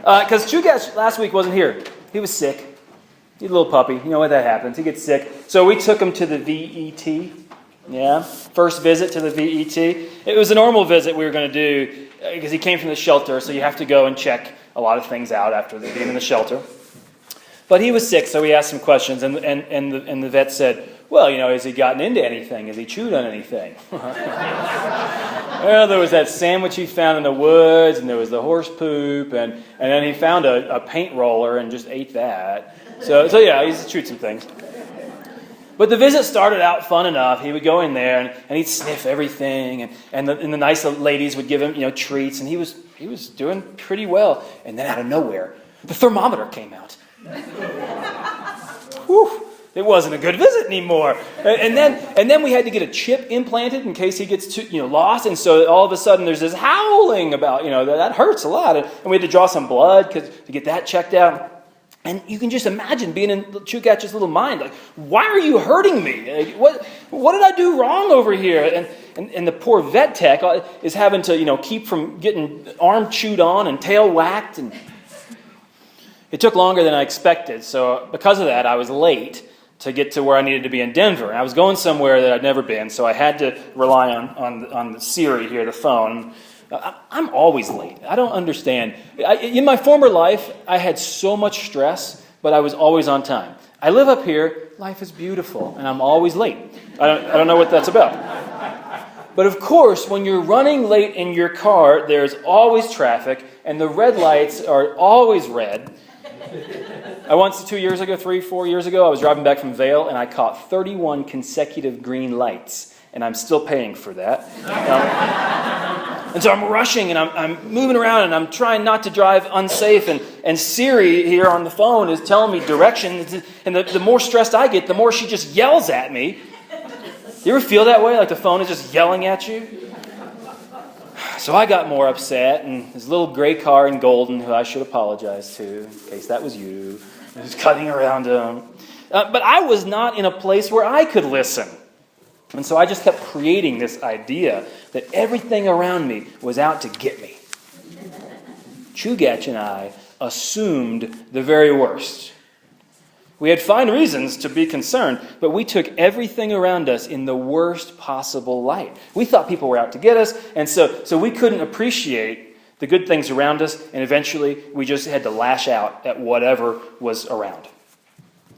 Because Chugach last week wasn't here. He was sick. He's a little puppy. You know what that happens. He gets sick. So we took him to the VET. Yeah, first visit to the VET. It was a normal visit we were going to do because he came from the shelter, so you have to go and check a lot of things out after being in the shelter. But he was sick, so we asked some questions, and the vet said, well, has he gotten into anything? Has he chewed on anything? Well, there was that sandwich he found in the woods, and there was the horse poop, and then he found a paint roller and just ate that. So yeah, he's chewed some things. But the visit started out fun enough. He would go in there and he'd sniff everything, and the nice ladies would give him treats, and he was doing pretty well. And then out of nowhere, the thermometer came out. Whew, it wasn't a good visit anymore. And then we had to get a chip implanted in case he gets lost. And so all of a sudden there's this howling about that hurts a lot, and we had to draw some blood to get that checked out. And you can just imagine being in Chugach's little mind, like, why are you hurting me? Like, what did I do wrong over here? And the poor vet tech is having to, keep from getting arm chewed on and tail whacked. And it took longer than I expected. So because of that, I was late to get to where I needed to be in Denver. And I was going somewhere that I'd never been, so I had to rely on the Siri here, the phone. I'm always late. I don't understand. In my former life, I had so much stress, but I was always on time. I live up here. Life is beautiful, and I'm always late. I don't know what that's about. But of course, when you're running late in your car, there's always traffic, and the red lights are always red. I once, 4 years ago, I was driving back from Vail, and I caught 31 consecutive green lights, and I'm still paying for that. And so I'm rushing, and I'm moving around, and I'm trying not to drive unsafe, and Siri here on the phone is telling me directions, and the more stressed I get, the more she just yells at me. You ever feel that way, like the phone is just yelling at you? So I got more upset, and this little gray car in Golden, who I should apologize to, in case that was you, was cutting around him. But I was not in a place where I could listen. And so I just kept creating this idea that everything around me was out to get me. Chugach and I assumed the very worst. We had fine reasons to be concerned, but we took everything around us in the worst possible light. We thought people were out to get us, and so we couldn't appreciate the good things around us, and eventually we just had to lash out at whatever was around.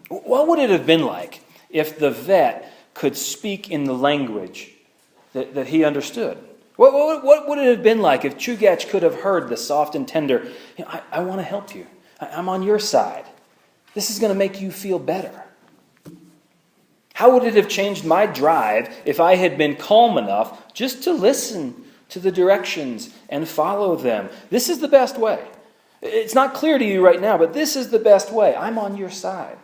What would it have been like if the vet could speak in the language that he understood? What would it have been like if Chugach could have heard the soft and tender, I want to help you. I'm on your side. This is going to make you feel better. How would it have changed my drive if I had been calm enough just to listen to the directions and follow them? This is the best way. It's not clear to you right now, but this is the best way. I'm on your side.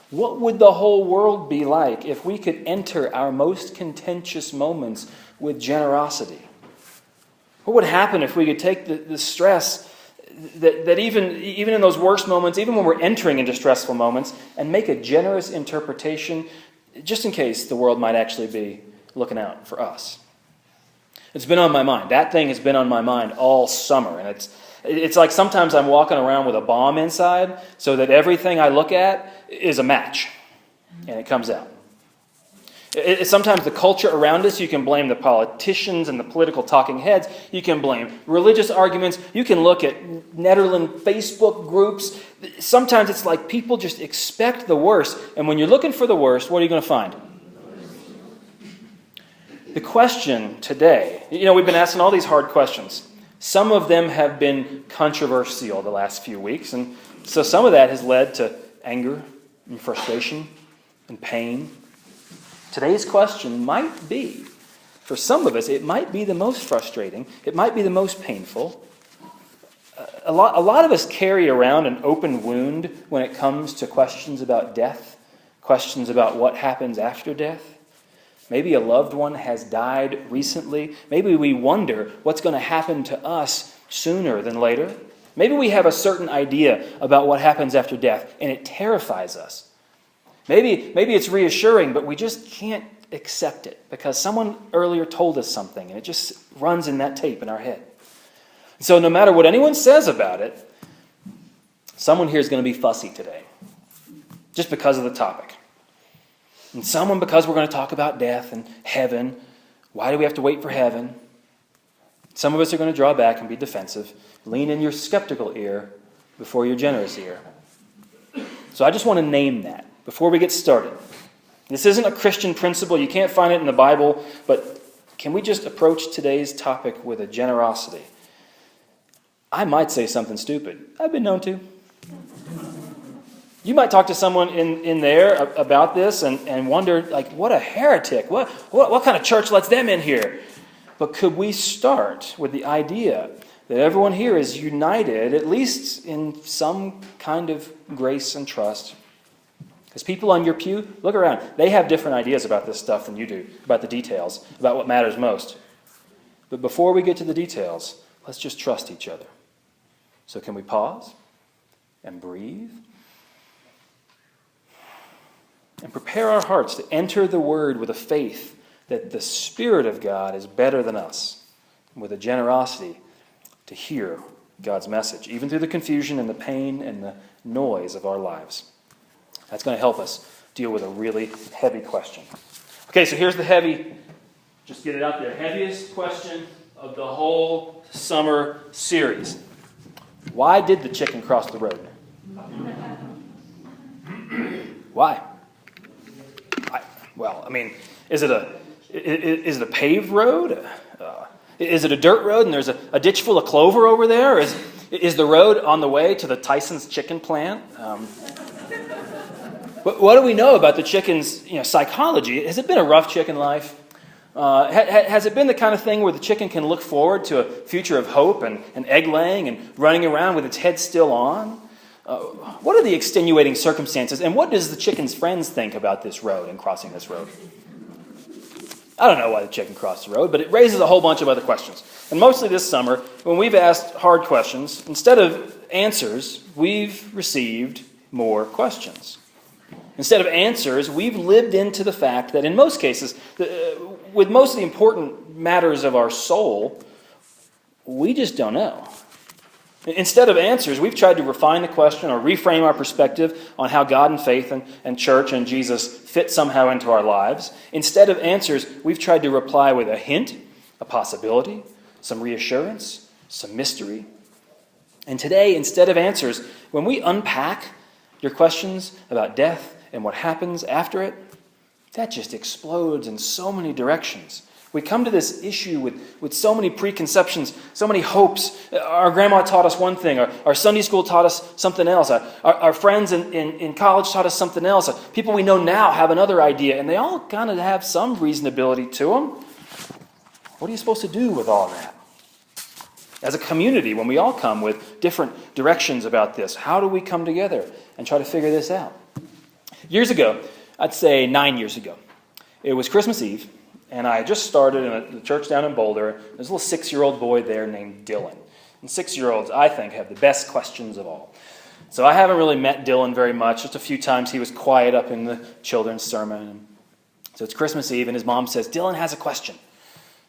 What would the whole world be like if we could enter our most contentious moments with generosity? What would happen if we could take the stress that even in those worst moments, even when we're entering into stressful moments, and make a generous interpretation, just in case the world might actually be looking out for us? It's been on my mind. That thing has been on my mind all summer, and it's like sometimes I'm walking around with a bomb inside so that everything I look at is a match, and it comes out. Sometimes the culture around us, you can blame the politicians and the political talking heads. You can blame religious arguments. You can look at Nederland Facebook groups. Sometimes it's like people just expect the worst. And when you're looking for the worst, what are you going to find? The question today, we've been asking all these hard questions. Some of them have been controversial the last few weeks. And so some of that has led to anger and frustration and pain. Today's question might be, for some of us, it might be the most frustrating. It might be the most painful. A lot of us carry around an open wound when it comes to questions about death, questions about what happens after death. Maybe a loved one has died recently. Maybe we wonder what's going to happen to us sooner than later. Maybe we have a certain idea about what happens after death, and it terrifies us. Maybe it's reassuring, but we just can't accept it because someone earlier told us something, and it just runs in that tape in our head. So no matter what anyone says about it, someone here is going to be fussy today, just because of the topic. And someone because we're going to talk about death and heaven. Why do we have to wait for heaven? Some of us are going to draw back and be defensive. Lean in your skeptical ear before your generous ear. So I just want to name that before we get started. This isn't a Christian principle. You can't find it in the Bible. But can we just approach today's topic with a generosity? I might say something stupid. I've been known to. You might talk to someone in there about this and wonder, like, what a heretic. What kind of church lets them in here? But could we start with the idea that everyone here is united, at least in some kind of grace and trust? Because people on your pew, look around. They have different ideas about this stuff than you do, about the details, about what matters most. But before we get to the details, let's just trust each other. So can we pause and breathe? And prepare our hearts to enter the Word with a faith that the Spirit of God is better than us, and with a generosity to hear God's message, even through the confusion and the pain and the noise of our lives. That's going to help us deal with a really heavy question. Okay, so here's the heavy, just get it out there, heaviest question of the whole summer series. Why did the chicken cross the road? Why? Is it a paved road? Is it a dirt road and there's a ditch full of clover over there? Is the road on the way to the Tyson's chicken plant? What do we know about the chicken's psychology? Has it been a rough chicken life? Has it been the kind of thing where the chicken can look forward to a future of hope and egg laying and running around with its head still on? What are the extenuating circumstances, and what does the chicken's friends think about this road and crossing this road? I don't know why the chicken crossed the road, but it raises a whole bunch of other questions. And mostly this summer, when we've asked hard questions, instead of answers, we've received more questions. Instead of answers, we've lived into the fact that in most cases, with most of the important matters of our soul, we just don't know. Instead of answers, we've tried to refine the question or reframe our perspective on how God and faith and church and Jesus fit somehow into our lives. Instead of answers, we've tried to reply with a hint, a possibility, some reassurance, some mystery. And today, instead of answers, when we unpack your questions about death and what happens after it, that just explodes in so many directions. We come to this issue with so many preconceptions, so many hopes. Our grandma taught us one thing. Our Sunday school taught us something else. Our friends in college taught us something else. People we know now have another idea, and they all kind of have some reasonability to them. What are you supposed to do with all that? As a community, when we all come with different directions about this, how do we come together and try to figure this out? Years ago, I'd say 9 years ago, it was Christmas Eve. And I had just started in the church down in Boulder. There's a little 6-year-old boy there named Dylan. And 6-year-olds, I think, have the best questions of all. So I haven't really met Dylan very much. Just a few times he was quiet up in the children's sermon. So it's Christmas Eve, and his mom says, Dylan has a question.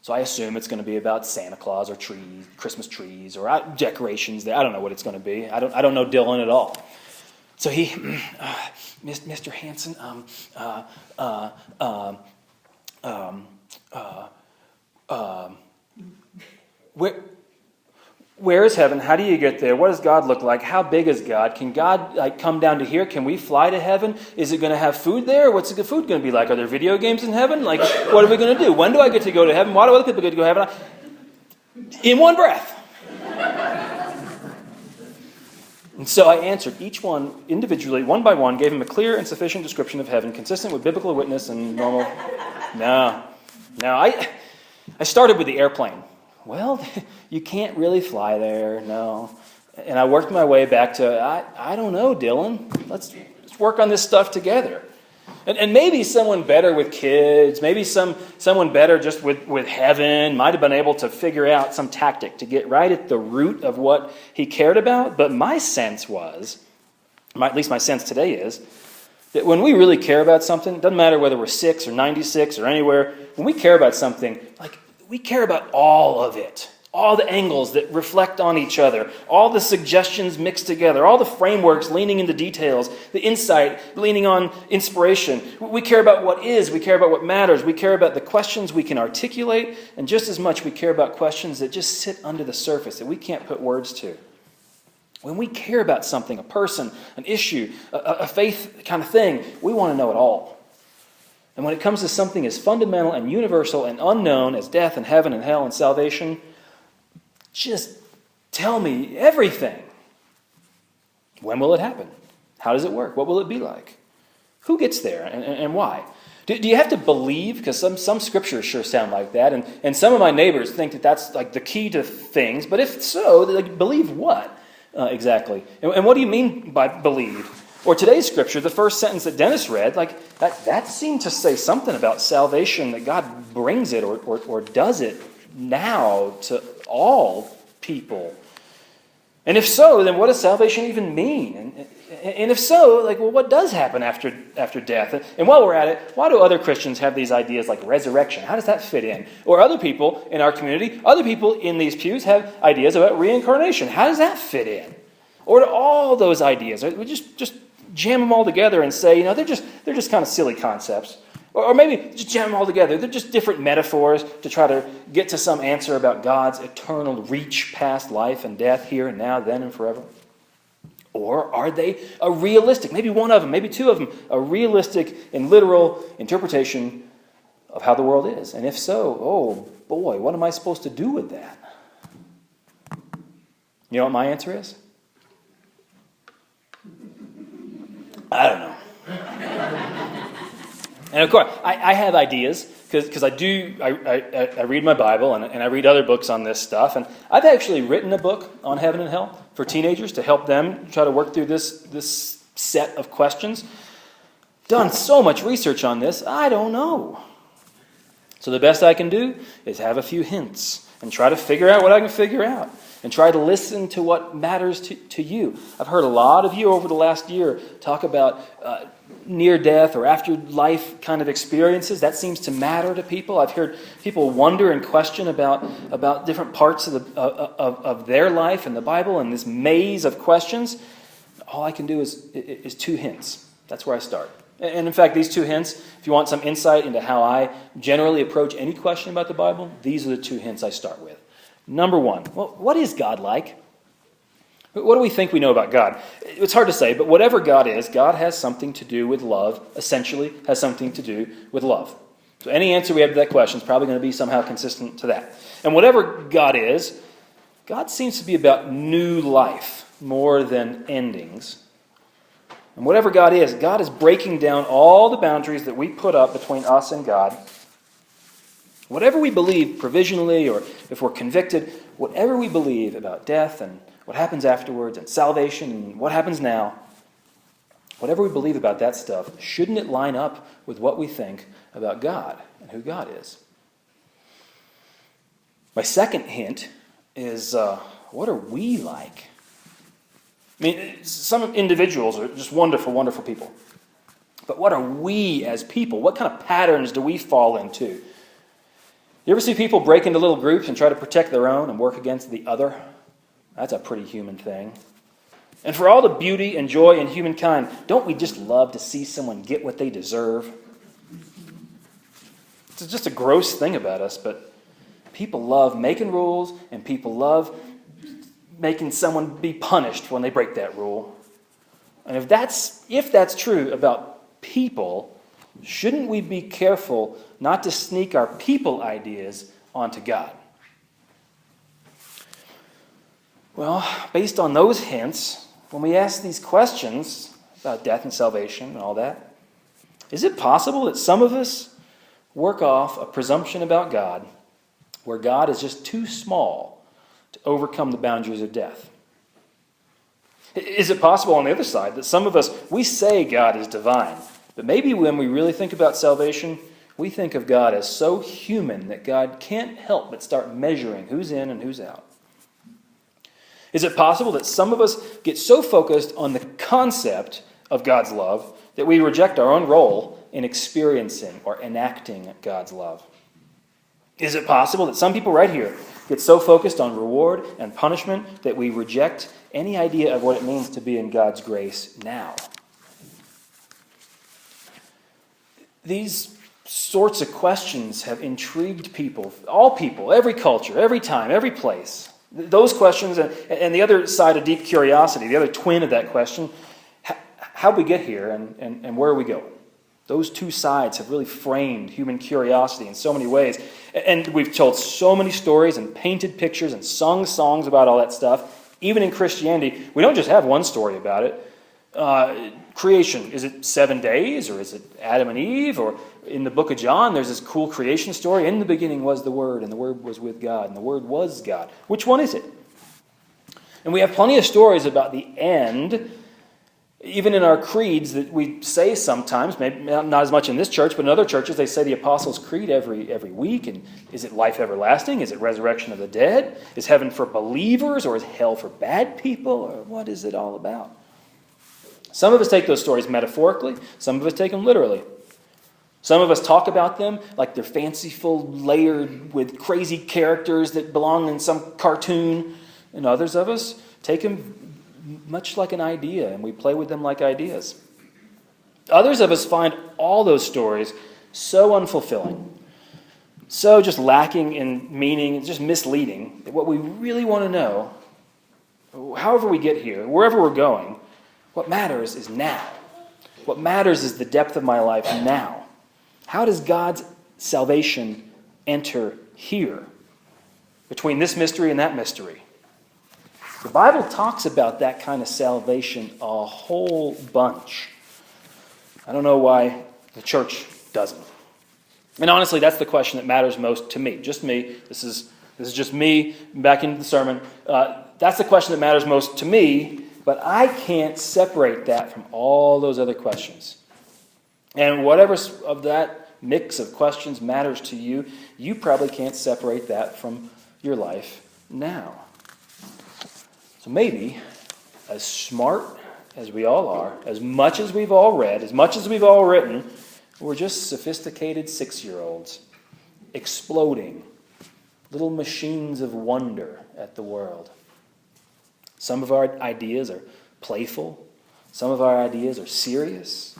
So I assume it's going to be about Santa Claus or trees, Christmas trees, or decorations. I don't know what it's going to be. I don't know Dylan at all. So he, Mr. Hansen, where is heaven? How do you get there? What does God look like? How big is God? Can God come down to here? Can we fly to heaven? Is it going to have food there? What's the food going to be like? Are there video games in heaven? What are we going to do? When do I get to go to heaven? Why do other people get to go to heaven? In one breath. And so I answered each one individually, one by one, gave him a clear and sufficient description of heaven, consistent with biblical witness and normal. No, I started with the airplane. Well, you can't really fly there, no. And I worked my way back to, I don't know, Dylan. Let's work on this stuff together. And maybe someone better with kids, maybe someone better just with heaven might have been able to figure out some tactic to get right at the root of what he cared about. But my sense was, at least my sense today is, that when we really care about something, it doesn't matter whether we're 6 or 96 or anywhere, when we care about something, we care about all of it. All the angles that reflect on each other, all the suggestions mixed together, all the frameworks leaning into details, the insight leaning on inspiration. We care about what is, we care about what matters, we care about the questions we can articulate, and just as much we care about questions that just sit under the surface that we can't put words to. When we care about something, a person, an issue, a faith kind of thing, we want to know it all. And when it comes to something as fundamental and universal and unknown as death and heaven and hell and salvation, just tell me everything. When will it happen? How does it work? What will it be like? Who gets there and why? Do you have to believe? Because some scriptures sure sound like that. And some of my neighbors think that that's like the key to things. But if so, like, believe what exactly? And what do you mean by believe? Or today's scripture, the first sentence that Dennis read, like that seemed to say something about salvation, that God brings it or does it now to all people. And if so, then what does salvation even mean? And if so, like, well, what does happen after death? And while we're at it, why do other Christians have these ideas like resurrection? How does that fit in? Or other people in our community, other people in these pews have ideas about reincarnation. How does that fit in? Or do all those ideas, we just jam them all together and say, they're just kind of silly concepts. Or maybe just jam them all together. They're just different metaphors to try to get to some answer about God's eternal reach past life and death, here and now, then and forever. Or are they a realistic, maybe one of them, maybe two of them, a realistic and literal interpretation of how the world is? And if so, oh boy, what am I supposed to do with that? You know what my answer is? I don't know. And of course, I have ideas, because I read my Bible and I read other books on this stuff. And I've actually written a book on heaven and hell for teenagers to help them try to work through this set of questions. Done so much research on this, I don't know. So the best I can do is have a few hints and try to figure out what I can figure out. And try to listen to what matters to you. I've heard a lot of you over the last year talk about near-death or afterlife kind of experiences. That seems to matter to people. I've heard people wonder and question about different parts of their life and the Bible and this maze of questions. All I can do is two hints. That's where I start. And in fact, these two hints, if you want some insight into how I generally approach any question about the Bible, these are the two hints I start with. Number one, well, what is God like? What do we think we know about God? It's hard to say, but whatever God is, God has something to do with love, essentially has something to do with love. So any answer we have to that question is probably going to be somehow consistent to that. And whatever God is, God seems to be about new life more than endings. And whatever God is breaking down all the boundaries that we put up between us and God. Whatever we believe provisionally, or if we're convicted, whatever we believe about death and what happens afterwards and salvation and what happens now, whatever we believe about that stuff, shouldn't it line up with what we think about God and who God is? My second hint is, what are we like? I mean, some individuals are just wonderful, wonderful people. But what are we as people? What kind of patterns do we fall into? You ever see people break into little groups and try to protect their own and work against the other? That's a pretty human thing. And for all the beauty and joy in humankind, don't we just love to see someone get what they deserve? It's just a gross thing about us, but people love making rules, and people love making someone be punished when they break that rule. And if that's true about people, shouldn't we be careful not to sneak our people ideas onto God? Well, based on those hints, when we ask these questions about death and salvation and all that, is it possible that some of us work off a presumption about God where God is just too small to overcome the boundaries of death? Is it possible on the other side that some of us, we say God is divine, but maybe when we really think about salvation, we think of God as so human that God can't help but start measuring who's in and who's out? Is it possible that some of us get so focused on the concept of God's love that we reject our own role in experiencing or enacting God's love? Is it possible that some people right here get so focused on reward and punishment that we reject any idea of what it means to be in God's grace now. These sorts of questions have intrigued people, all people, every culture, every time, every place. Those questions and the other side of deep curiosity, the other twin of that question, how'd we get here and where do we go? Those two sides have really framed human curiosity in so many ways. And we've told so many stories and painted pictures and sung songs about all that stuff. Even in Christianity, we don't just have one story about it. Creation, is it 7 days or is it Adam and Eve? Or in the book of John, there's this cool creation story. In the beginning was the Word, and the Word was with God, and the Word was God. Which one is it? And we have plenty of stories about the end, even in our creeds that we say sometimes, maybe not as much in this church, but in other churches, they say the Apostles' Creed every week. And is it life everlasting? Is it resurrection of the dead? Is heaven for believers, or is hell for bad people? Or what is it all about? Some of us take those stories metaphorically. Some of us take them literally. Some of us talk about them like they're fanciful, layered with crazy characters that belong in some cartoon. And others of us take them much like an idea, and we play with them like ideas. Others of us find all those stories so unfulfilling, so just lacking in meaning, just misleading, that what we really want to know, however we get here, wherever we're going, what matters is now. What matters is the depth of my life now. How does God's salvation enter here, between this mystery and that mystery? The Bible talks about that kind of salvation a whole bunch. I don't know why the church doesn't. And honestly, that's the question that matters most to me. Just me. This is just me back into the sermon. That's the question that matters most to me, but I can't separate that from all those other questions. And whatever of that mix of questions matters to you, you probably can't separate that from your life now. So maybe, as smart as we all are, as much as we've all read, as much as we've all written, we're just sophisticated 6-year-olds exploding, little machines of wonder at the world. Some of our ideas are playful. Some of our ideas are serious.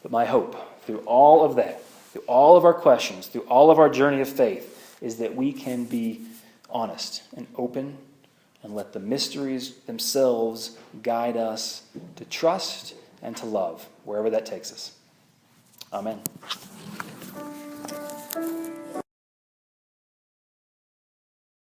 But my hope, through all of that, through all of our questions, through all of our journey of faith, is that we can be honest and open and let the mysteries themselves guide us to trust and to love, wherever that takes us. Amen.